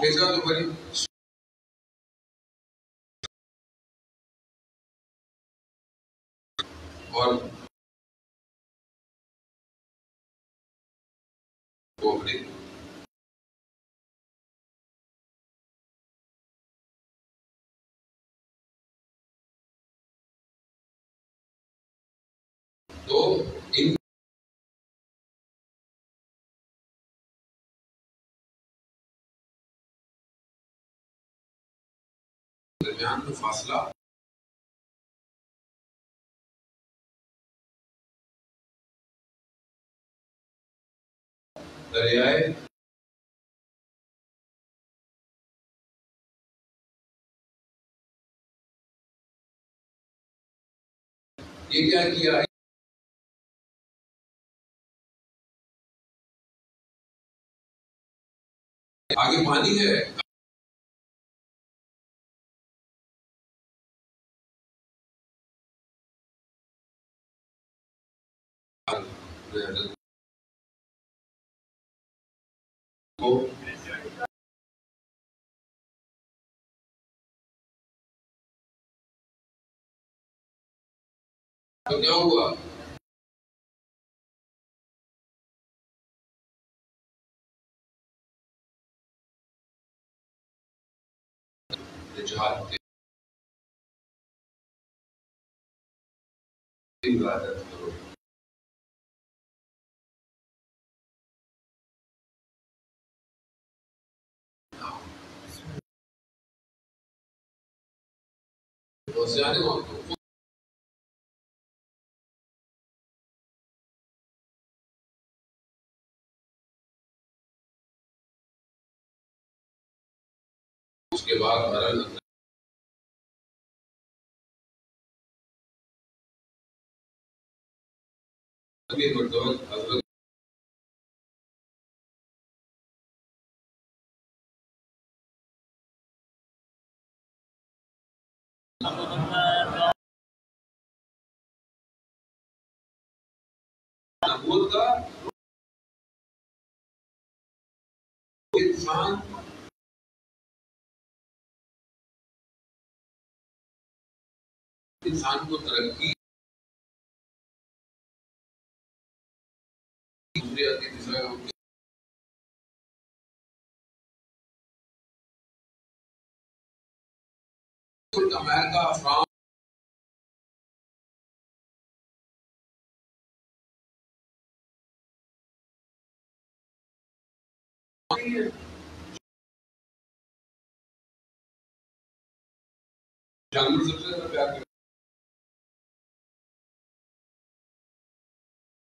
भेजा तो बड़ी और कोहरे तो इन दरमियान में फासला दरियाए ये क्या किया, आगे पानी है, तो क्या हुआ, जहाज इबादत करो। तो सियाने वक्त उसके बाद हरल नबी मर्दोत हजरत नबूवत का इंसान इंसान को तरक्की दूसरी आती तीसरा अमेरिका फ्रांस जानवर सबसे ज्यादा प्यार करते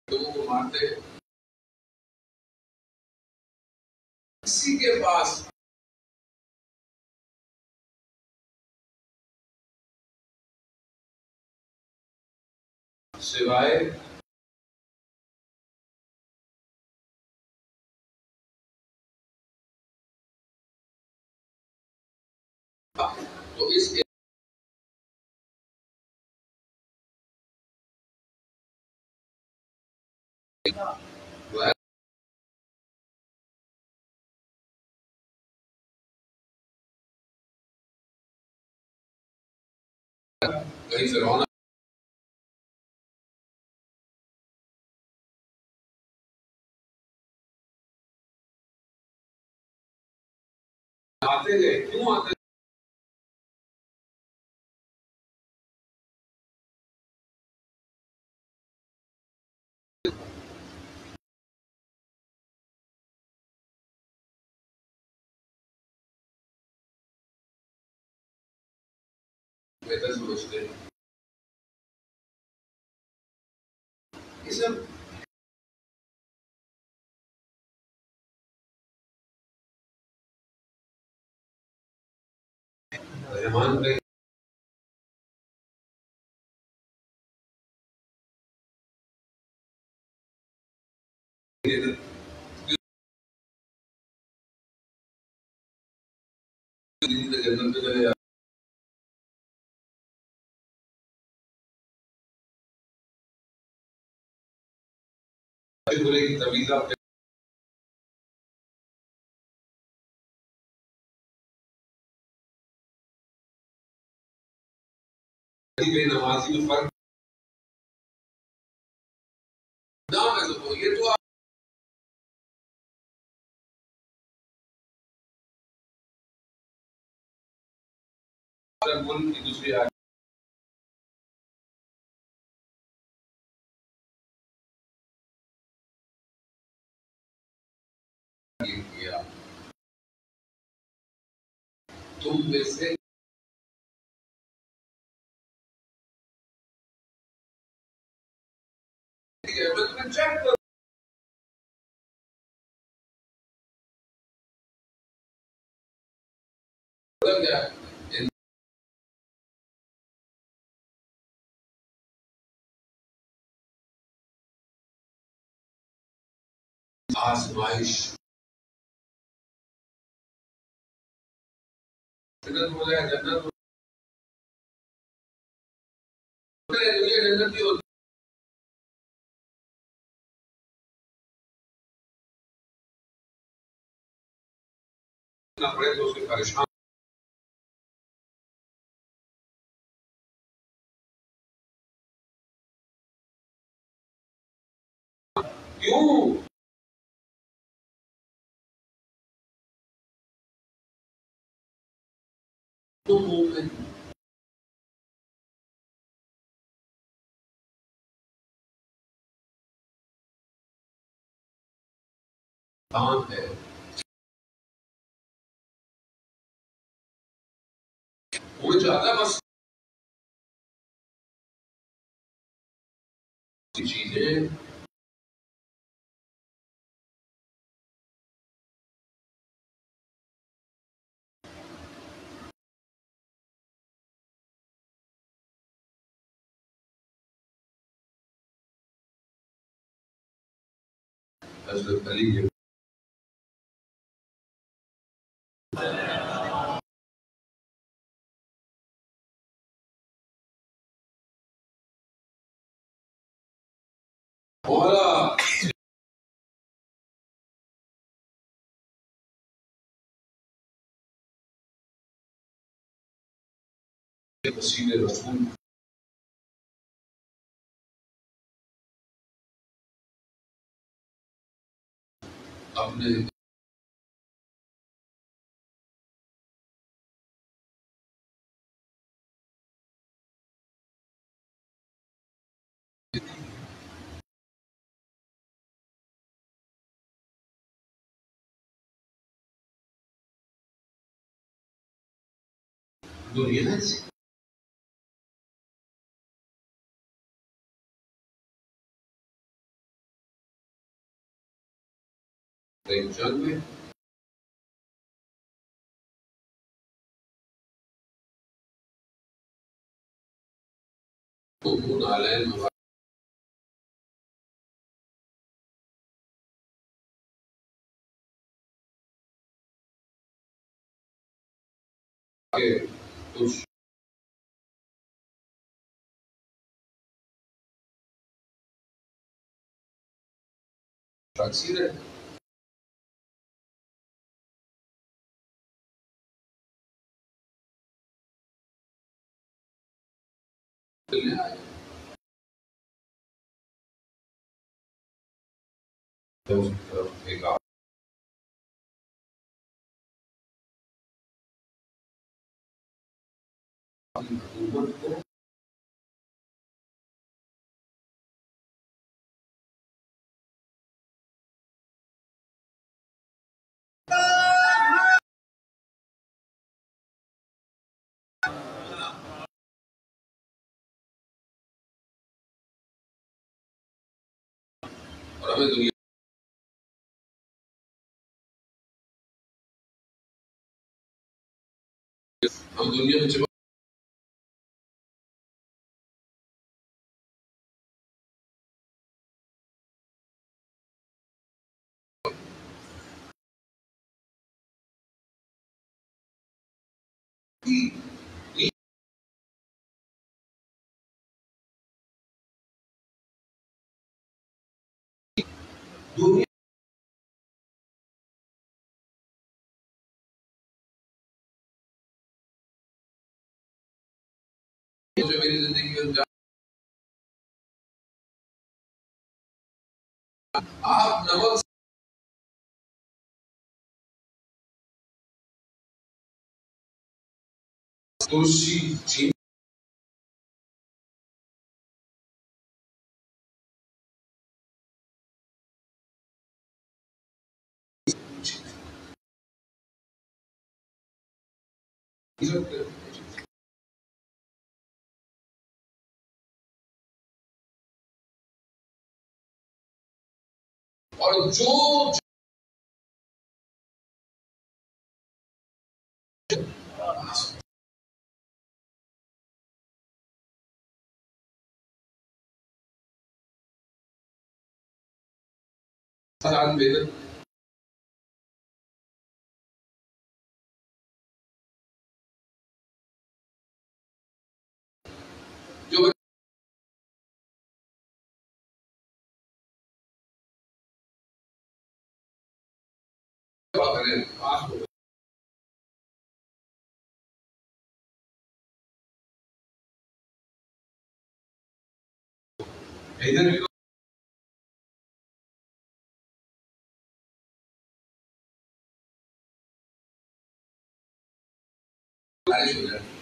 लोगों को मारते हैं, किसी के पास सिवाय तो इस कहीं फिरौन आते गए, क्यों आते बेहतर समझते हैं, ये सब रहमान भाई जन्नत में चले जाते बुरे की तबीयत बेनमाजी में फर्क नाम है तो ये तो मुल्क की दूसरी आयत किया तुम में से चेक करो क्या आजमाइश जन्नत हो जाए जन्नत हो जाए दुनिया जन्नत की होती ना पड़े तो उसके परेशान क्यों तुम मोमिन काम है वो ज्यादा बस चीजें हजरत अली के मौला वसीले रसूल अपने दुनिया से जंग में नालैन के कुछ तकसीर है एक हुकूमत को और हमें दुनिया हम दुनिया में दुनिया जो मेरी आप नमक तुलसी चीनी और जो वेदन जो बात करें आज इधर भी बारिश हो जाए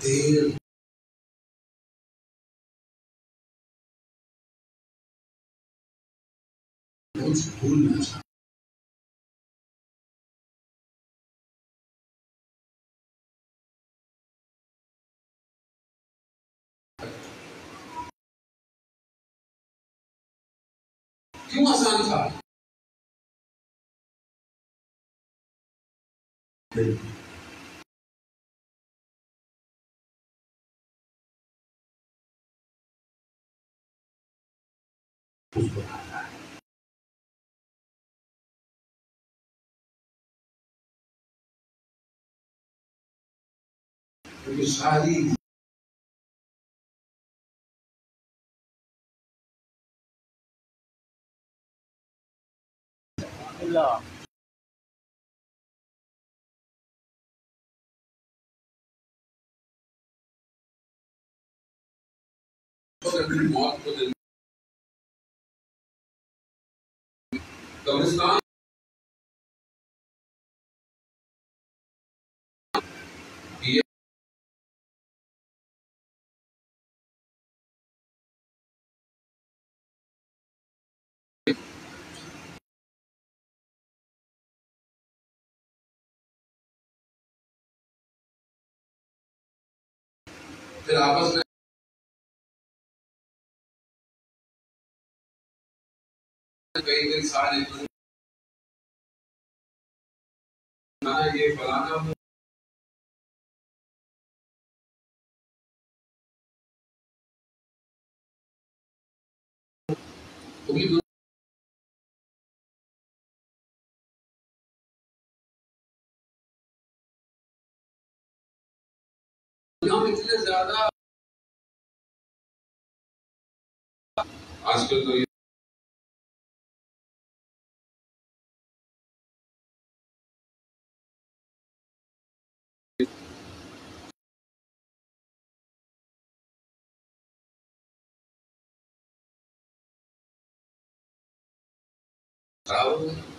देर कुछ भूल ना जाए क्यों आसान था क्योंकि सारी अपनी मौत को कब्रिस्तान किए फिर आपस में कई कई साल ये फलाना पूरी दुनिया में इतने ज्यादा आजकल तो ये खराब हो गया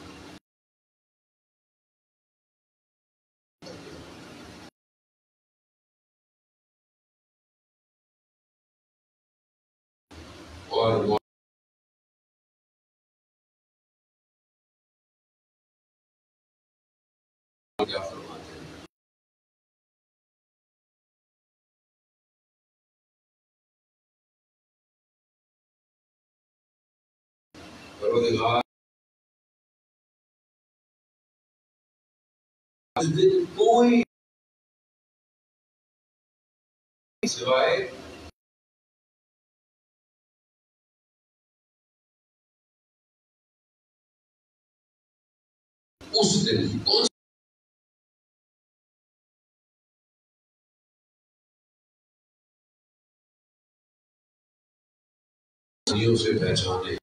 और वो क्या फरमाते हैं परवरदिगार उस दिन कोई सिवाय उस दिन कौन सदियों से पहचाने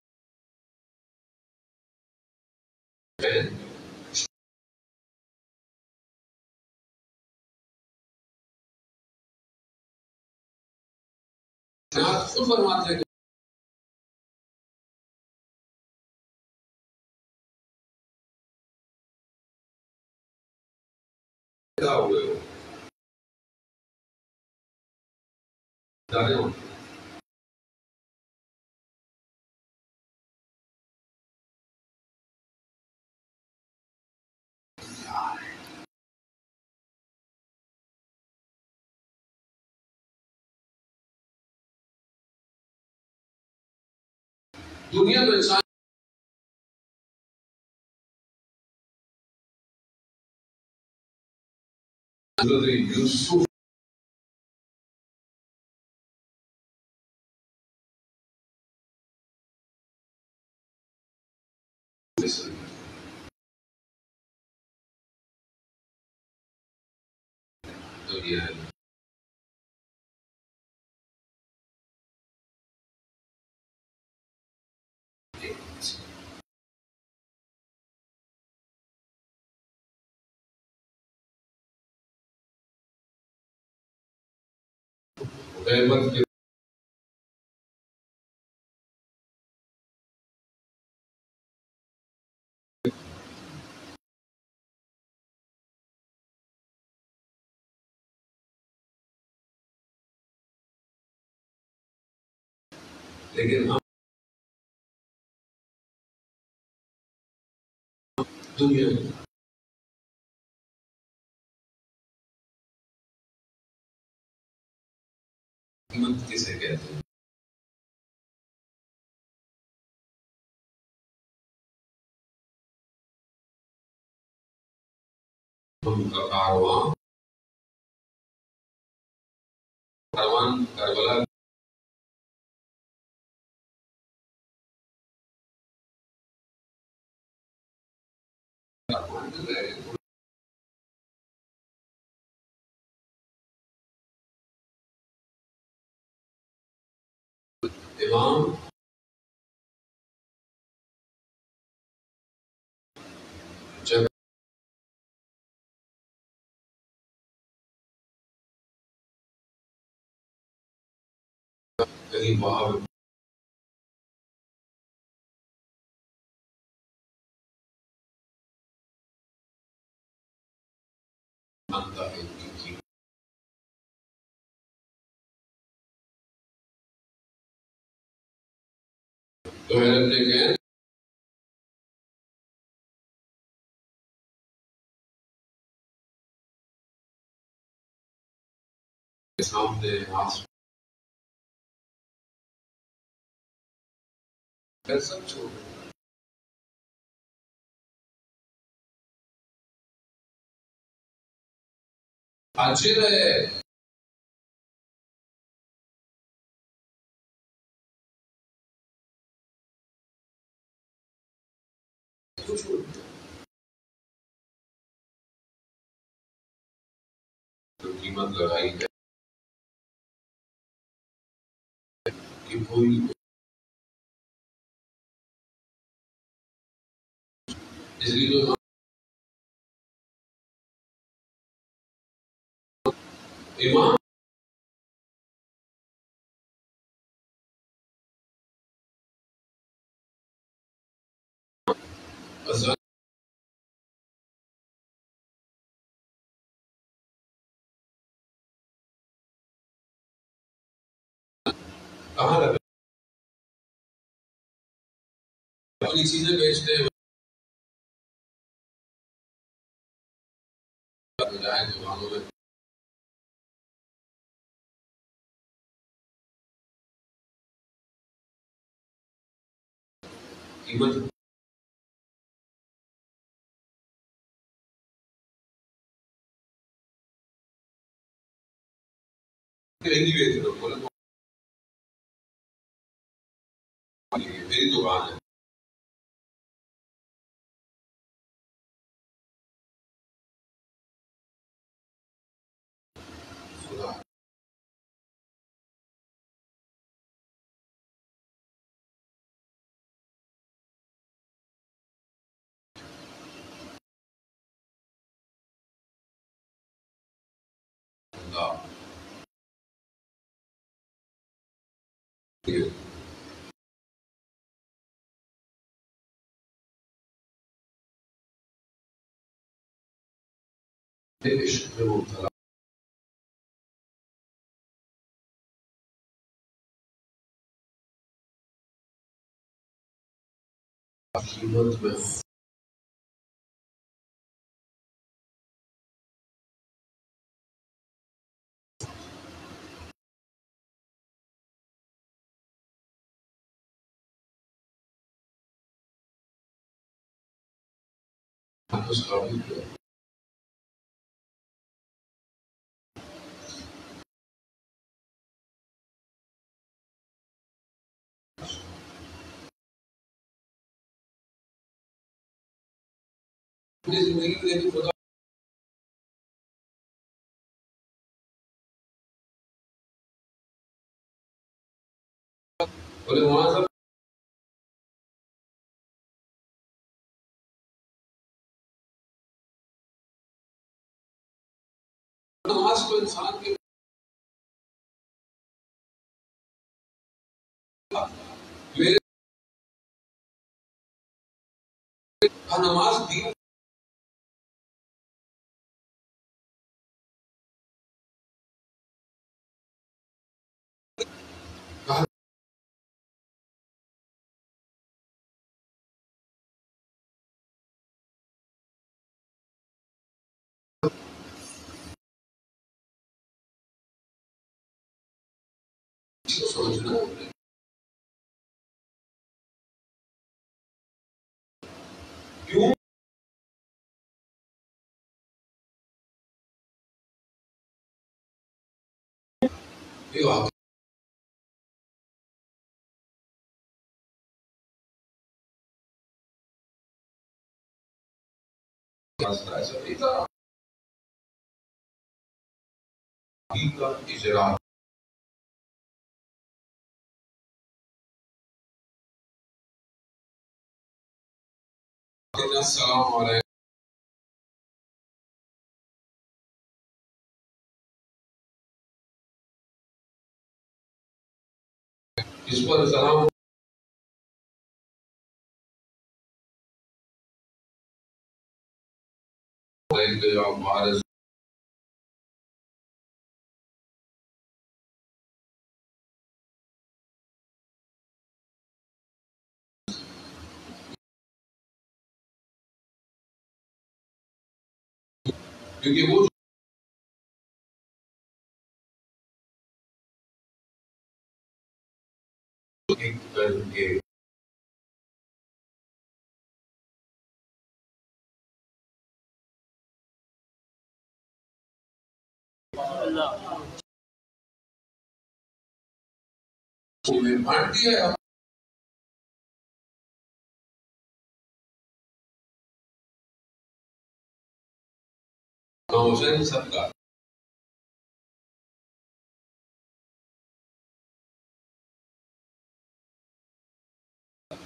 तो फरमाते हैं क्या हुए हो जाने हो दुनिया में इंसान यूसुफ दुनिया रहमत के लेकिन हम दुनिया कीमत किसे कहते हैं उनका कारवान करबला इमाम जब कहीं वहां मानता है कि तो हैरत ने कहा सामने हाथ कर सब छोड़ हाजिर है कुछ तो कीमत लगाई है कि कोई इसलिए तो इमाम अज़ान कहाँ लगा अपनी चीजें बेचते हैं जाए दुकानों में कीमत नहीं बेच रहे हो बोले मेरी दुकान है खुदा बंदा इश्क में मुब्तला कीमत में उसका भी अपनी जिंदगी में देखिए खुदा बोले वहां सब नमाज को इंसान के मेरे नमाज दीन को समझना क्यों ये वाकई रास्ता ऐसा नहीं था दीन का इजरा अस्सलाम वालेकुम इस पर सलाम हमारे क्योंकि वो एक करके बांट दिया हुसैन सबका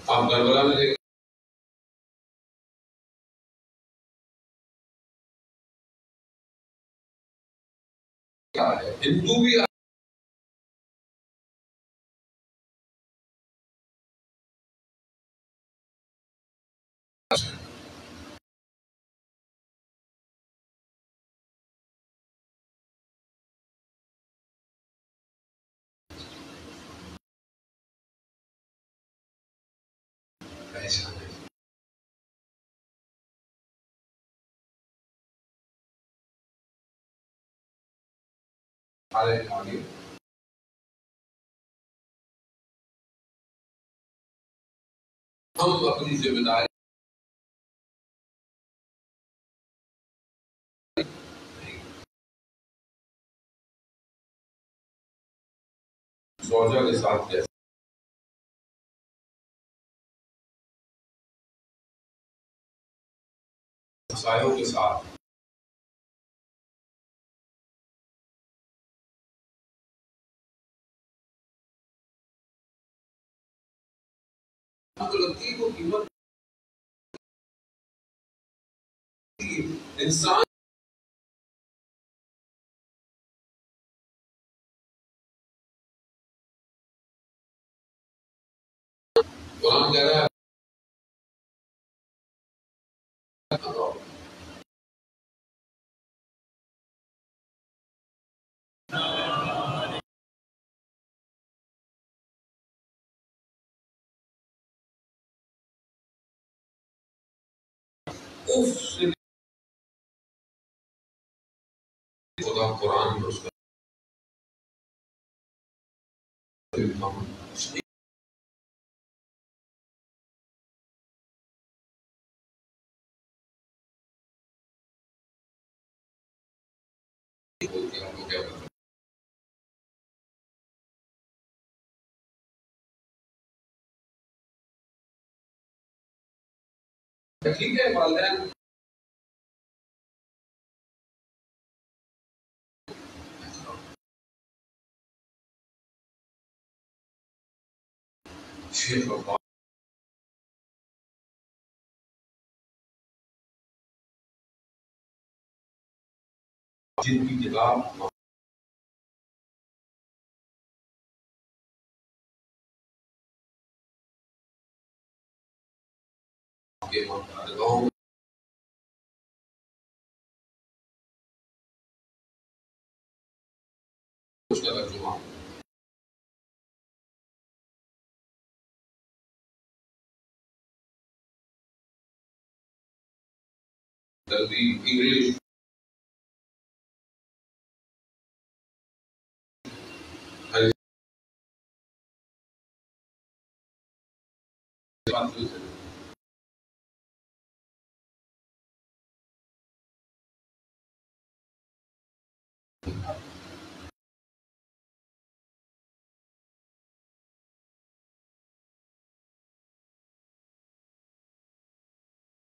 आप करबला में देखिए क्या है हिंदू भी ऐसा नहीं आगे हम अपनी जिम्मेदारी सौजा के साथ कैसे सायों के साथ गलती को कीमत इंसान कुरान कह रहा है उफ से खुदा कुरान में उसका बोलते हैं हमको क्या पता। ठीक है वालिदैन शेख अब्बास जिनकी किताब के गाँव में उसका तर्जुमा दर्दी इंग्लिश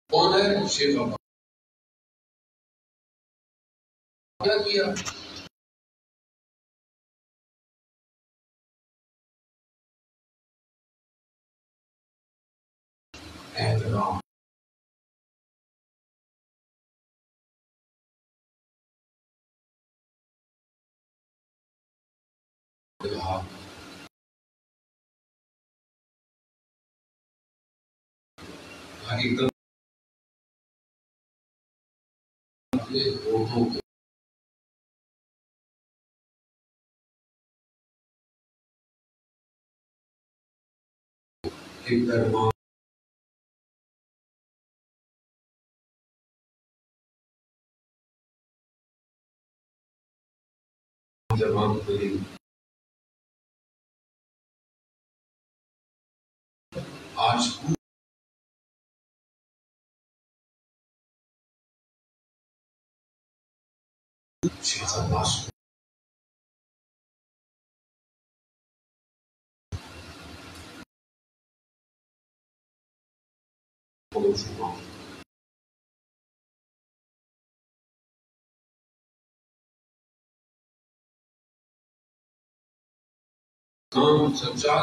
कौन है शेख अब्बास क्या किया एहतराम एकदम उर्दू एक दरबार जवान मिली आज शेख अब्बास को शुमा काम सच्चा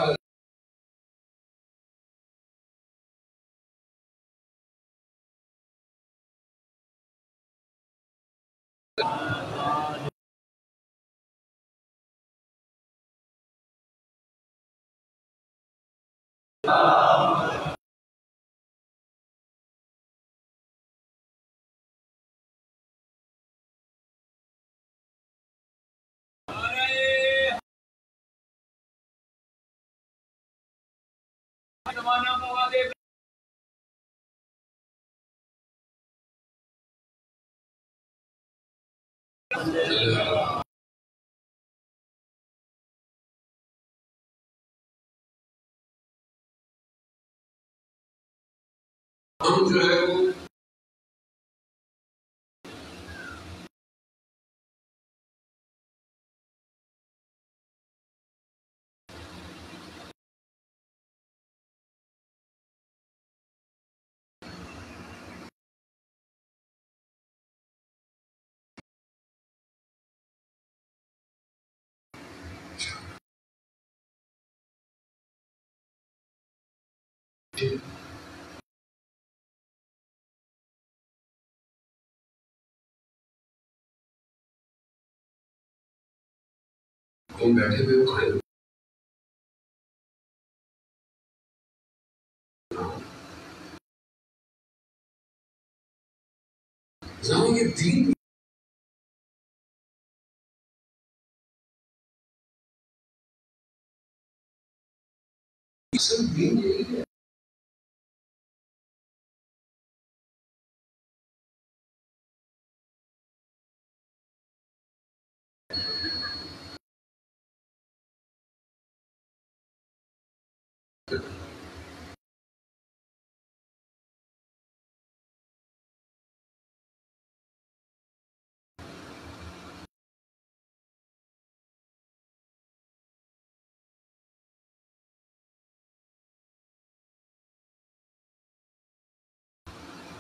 हम जो है वो तुम बैठे हुए हो खड़े हो जहाँ ये दीन सिर्फ दीन यही है।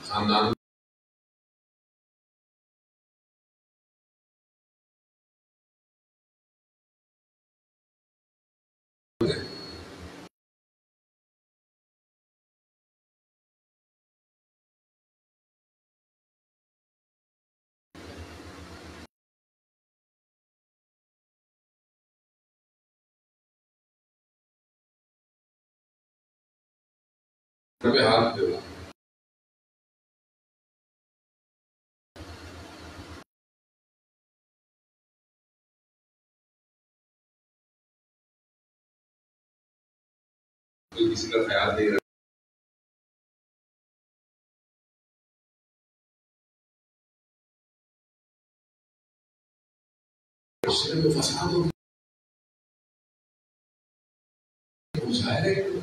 खानदान पे हाथ देगा। कोई किसी का ख्याल नहीं रखता। उससे तो फसाद हो जाएगा।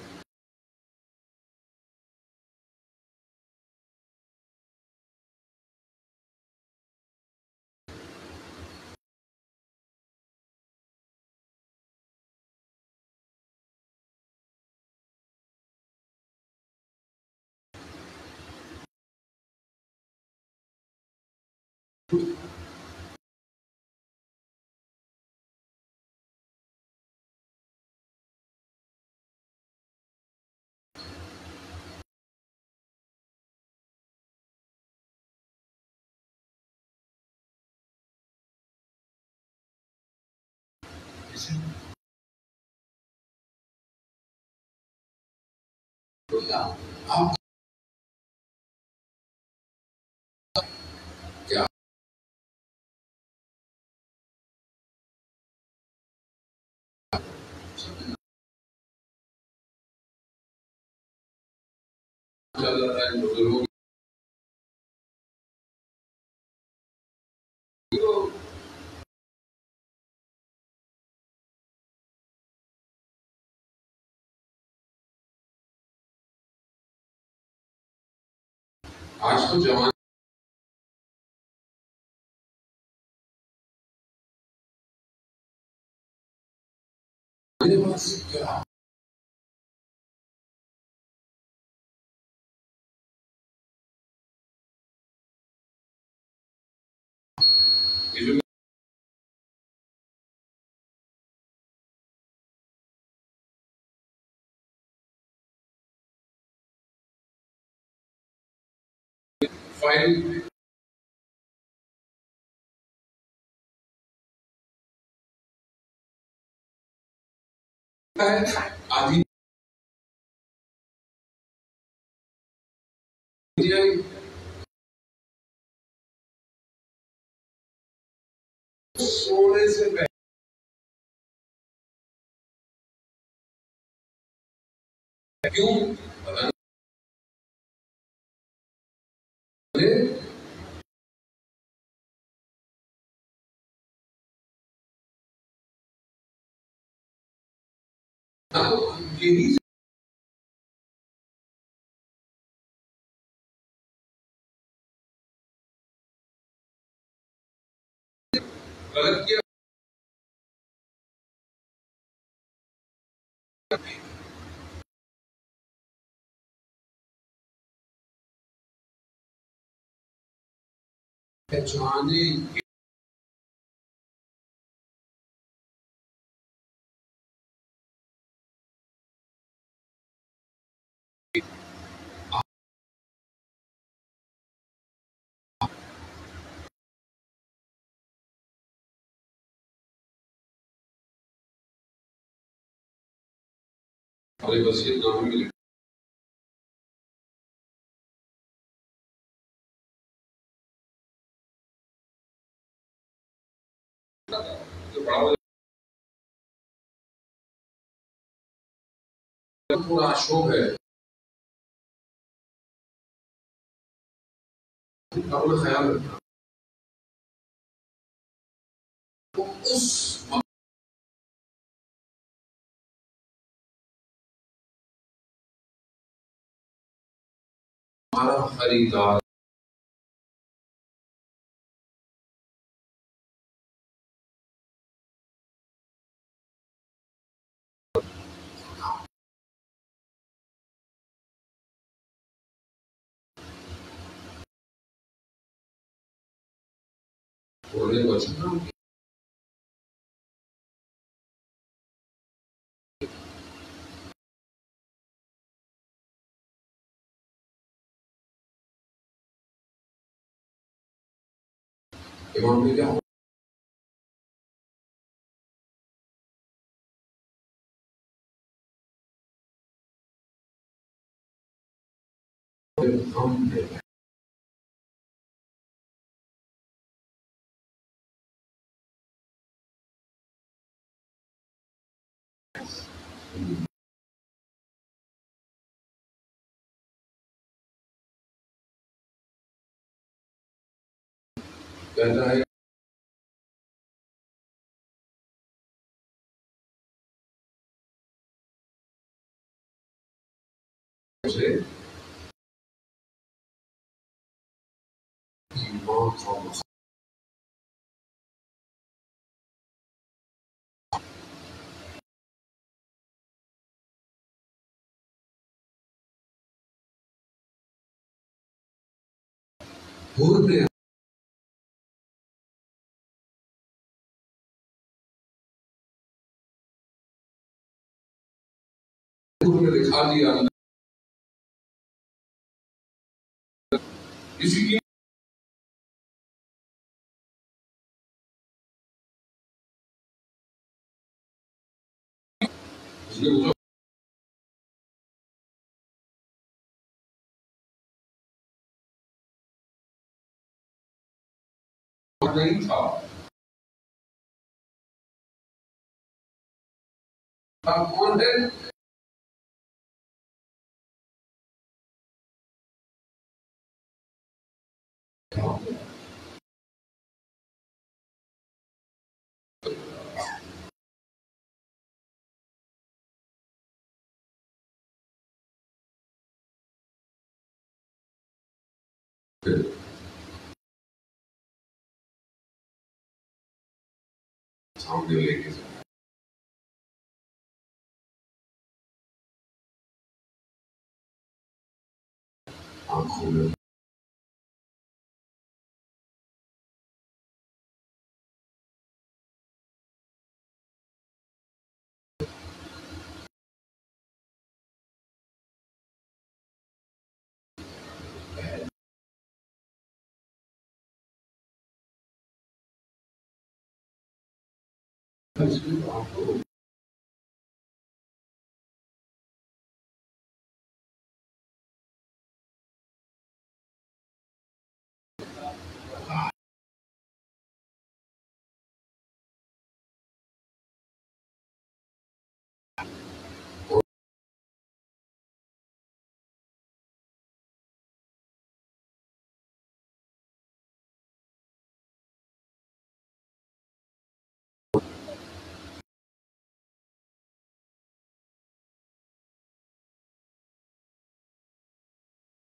आप क्या चल रहा है बुजुर्गों को आज तो जवान मेरे पास क्या ये जो फाइल है आधी सोने से पहले क्यों पता नहीं यही गलत किया पहचाने अरे बस ये नाम मिले थोड़ा शोक है, अपना ख्याल रखना। तो उस हमारा खरीदार बोलने को अच्छा इमाम ने क्या हम कहता है उसे ईमान का होते तुमने दिखा दिया किसी की उसने पूछा नहीं था, आप कौन है? सामने लेके आंखों में आपको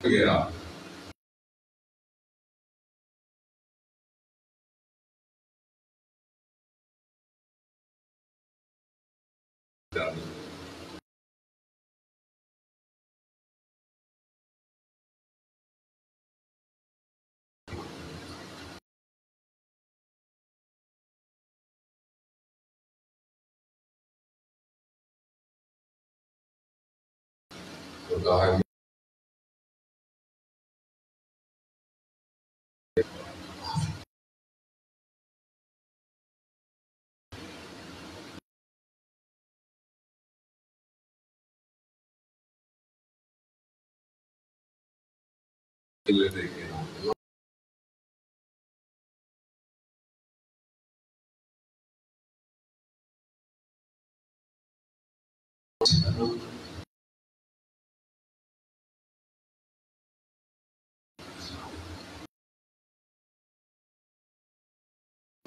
गया तो कहा ले देखे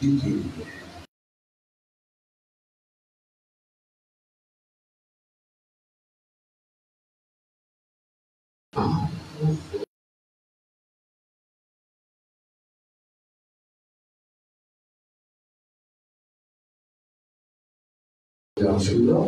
ठीक है। हाँ, क्या सुविधा?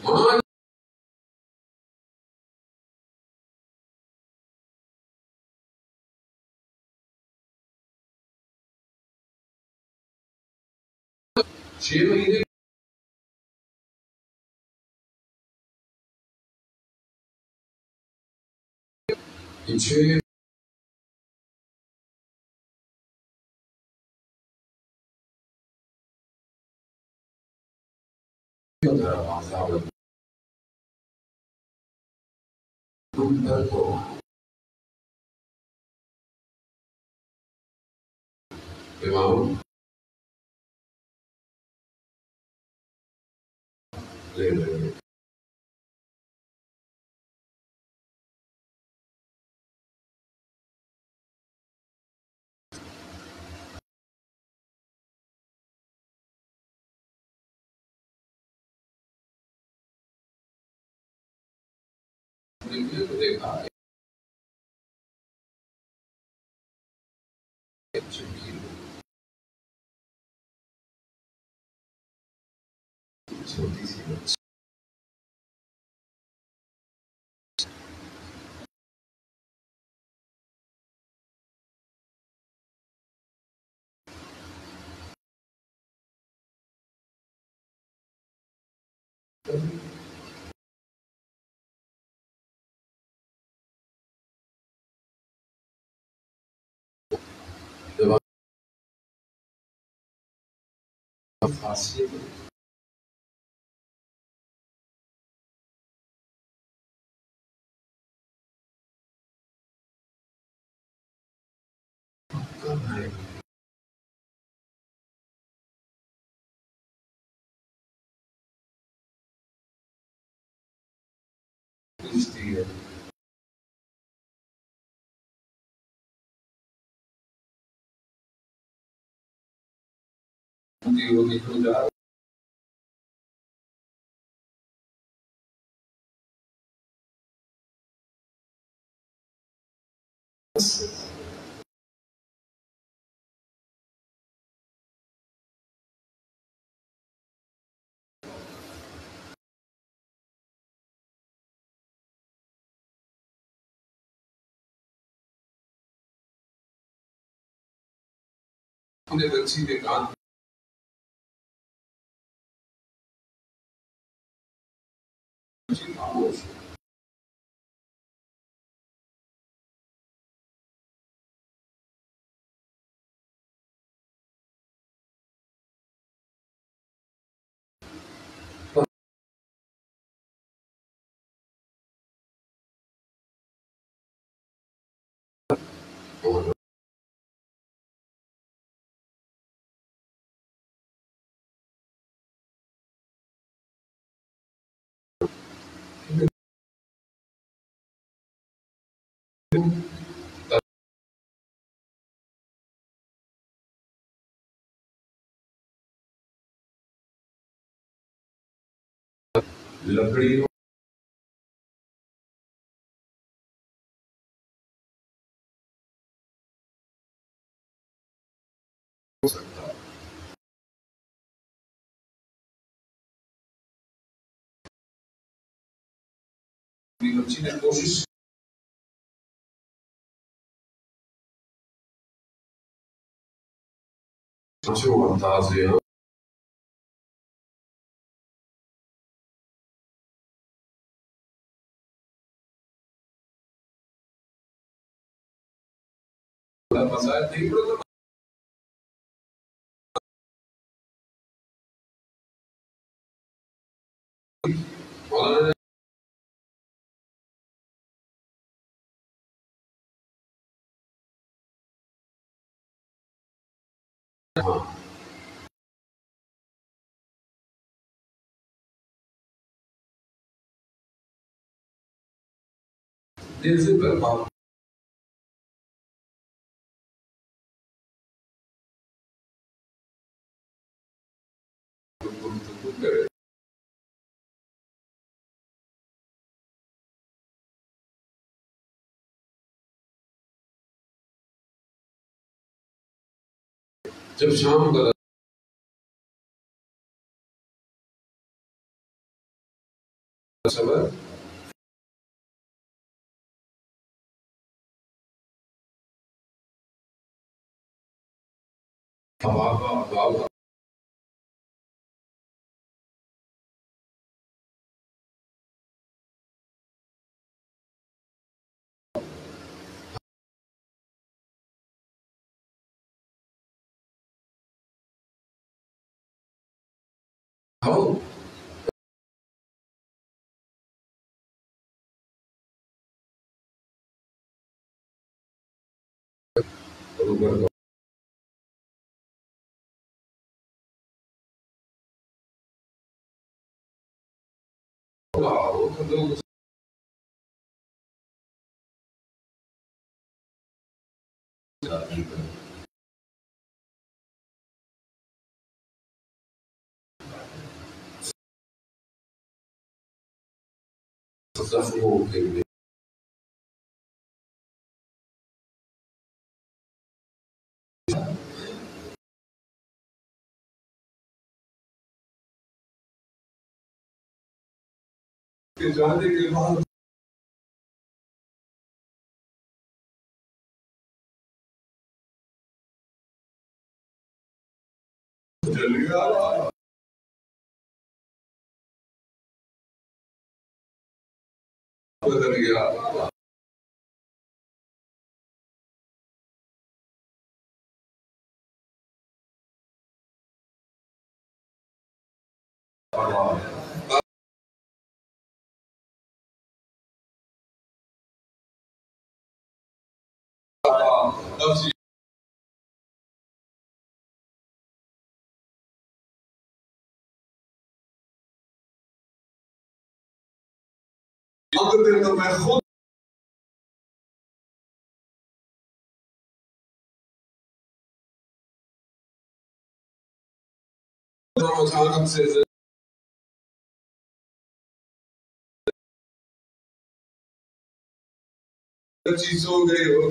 हाँ, 6 महीने पीछे धर्म को इमाम ले लेंगे। देखिए तो देखा छोटी सी बच्ची जब आप फांसी पूछती है वो निकल जा अपने बच्ची के कान खामोश और लकड़ियों हो सकता है। मेरी बच्ची ने कोशिश जो अंदाज है मसाया नहीं पड़ा हाँ दिल से बर्बाद करे जब शाम का समय हवा का अभाव हो ऊपर हो तो लोग जख्म होते हुए जाने के बाद जल गया बदल गया अगर तो मैं खुद अचानक से चीज हो गई हो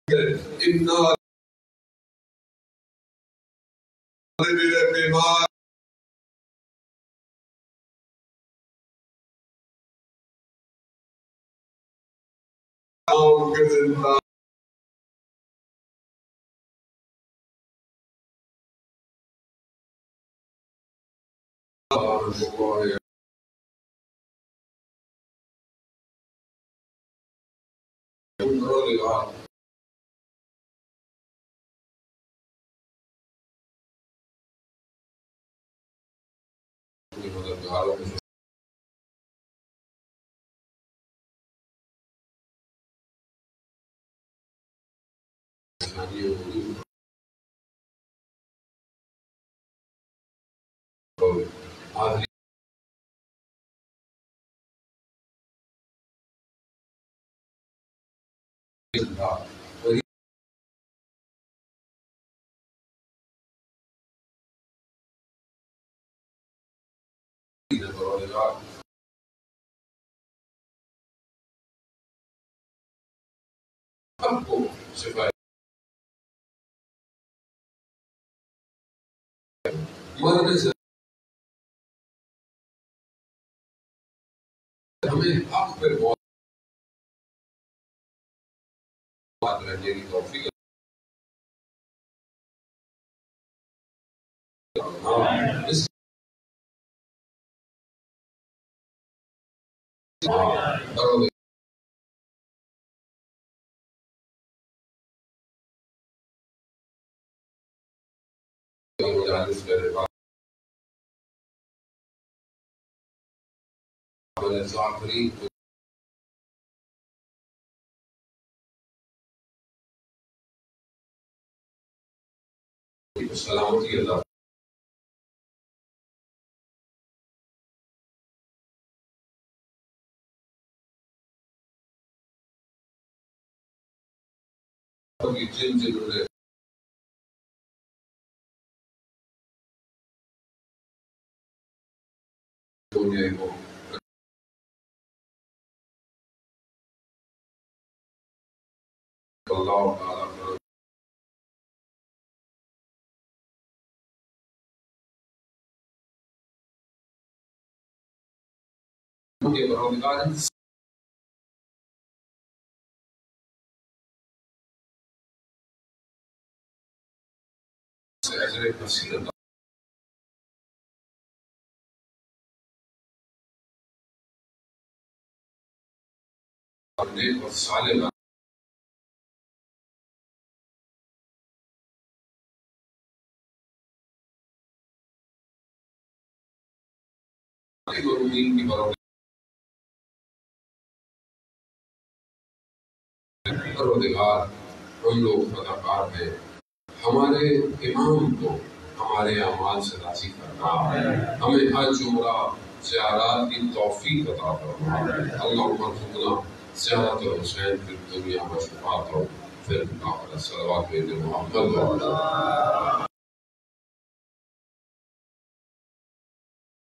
इतना मेरे बीमार के जिंदा आदमी सबको सिपाही मरने से हमें हक पे बहुत बात रहने की तौफीक हाँ इस हाँ वाले ज़ाकिरीन को सलामती अता फरमाए। जिन्होंने दुनिया को अल्लाह ताला के परवरदिगार से अजर कसीर अता फरमाए और साले मरूमीन की परवरदिगार हम लोग अदाकार हैं, हमारे इमाम को हमारे अमाल से राजी करना, हमें हज उम्रा ज़ियारत की तौफीक अता फरमा। अल्लाहुम्मा रज़ुक़ना ज़ियारत हुसैन फिर दुनिया व शफ़ाअतहु फिल आखिरत। सल्लल्लाहु अलैहि मोहम्मद।